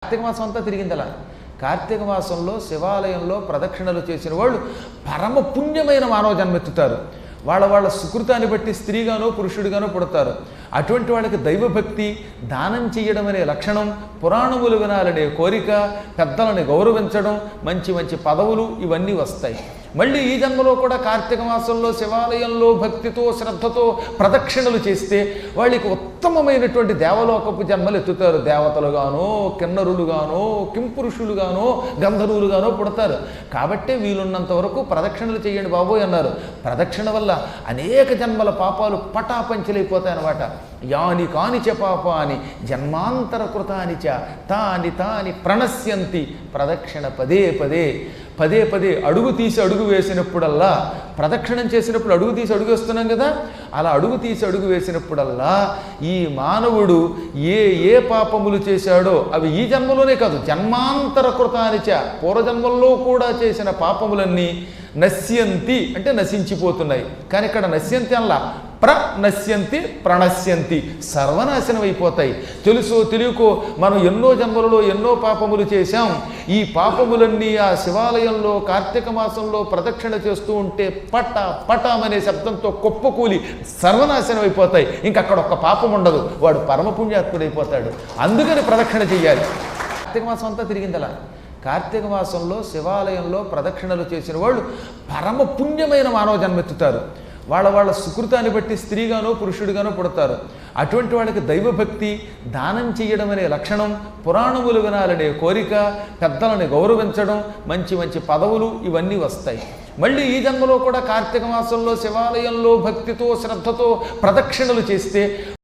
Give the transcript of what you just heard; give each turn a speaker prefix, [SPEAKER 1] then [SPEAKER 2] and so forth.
[SPEAKER 1] కార్తీక మాసం అంతా తిరిగింది అలా. కార్తీక మాసంలో శివాలయంలో ప్రదక్షిణలు చేసిన వాళ్ళు పరమ పుణ్యమైన మానవ జన్మెత్తుతారు. వాళ్ళ సుకృతాన్ని బట్టి స్త్రీగానో పురుషుడిగానో పుడతారు. అటువంటి వాళ్ళకి దైవభక్తి, దానం చేయడం అనే లక్షణం, పురాణములు వినాలనే కోరిక, పెద్దలని గౌరవించడం, మంచి మంచి పదవులు ఇవన్నీ వస్తాయి. మళ్ళీ ఈ జన్మలో కూడా కార్తీక మాసంలో శివాలయంలో భక్తితో శ్రద్ధతో ప్రదక్షిణలు చేస్తే వాళ్ళకి ఉత్తమమైనటువంటి దేవలోకపు జన్మలు ఎత్తుతారు. దేవతలుగానో, కిన్నరులుగానో, కింపురుషులుగానో, గంధర్వులుగానో పుడతారు. కాబట్టే వీలున్నంత వరకు ప్రదక్షిణలు చేయండి బాబోయ్ అన్నారు. ప్రదక్షిణ వల్ల అనేక జన్మల పాపాలు పటాపంచలైపోతాయి అన్నమాట. యాని కానిచ పాపాని జన్మాంతర కృతాని చ తాని తాని ప్రణశ్యంతి. ప్రదక్షిణ పదే పదే పదే పదే అడుగు తీసి అడుగు వేసినప్పుడల్లా, ప్రదక్షిణం చేసినప్పుడు అడుగు తీసి అడుగు వేస్తున్నాం కదా, అలా అడుగు తీసి అడుగు వేసినప్పుడల్లా ఈ మానవుడు ఏ ఏ పాపములు చేశాడో అవి ఈ జన్మలోనే కాదు జన్మాంతర కృతానిచ, పూర్వజన్మల్లో కూడా చేసిన పాపములన్నీ నశ్యంతి అంటే నశించిపోతున్నాయి. కానీ ఇక్కడ నశ్యంతి అలా ప్రనశ్యంతి ప్రణశ్యంతి, సర్వనాశనం అయిపోతాయి. తెలుసో తెలియకో మనం ఎన్నో జన్మలలో ఎన్నో పాపములు చేశాం. ఈ పాపములన్నీ ఆ శివాలయంలో కార్తీక మాసంలో ప్రదక్షిణ చేస్తూ ఉంటే పట పటమనే శబ్దంతో కుప్పకూలి సర్వనాశనం అయిపోతాయి. ఇంకక్కడ ఒక్క పాపం ఉండదు, వాడు పరమపుణ్యాత్ముడైపోతాడు. అందుకని ప్రదక్షిణ చెయ్యాలి. కార్తీక మాసం అంతా తిరిగింది అలా. కార్తీక మాసంలో శివాలయంలో ప్రదక్షిణలు చేసిన వాళ్ళు పరమ పుణ్యమైన మానవ జన్మెత్తుతారు. వాళ్ళ సుకృతాన్ని బట్టి స్త్రీగానో పురుషుడిగానో పుడతారు. అటువంటి వాళ్ళకి దైవభక్తి, దానం చేయడం అనే లక్షణం, పురాణములు వినాలనే కోరిక, పెద్దలని గౌరవించడం, మంచి మంచి పదవులు ఇవన్నీ వస్తాయి. మళ్ళీ ఈ జన్మలో కూడా కార్తీక మాసంలో శివాలయంలో భక్తితో శ్రద్ధతో ప్రదక్షిణలు చేస్తే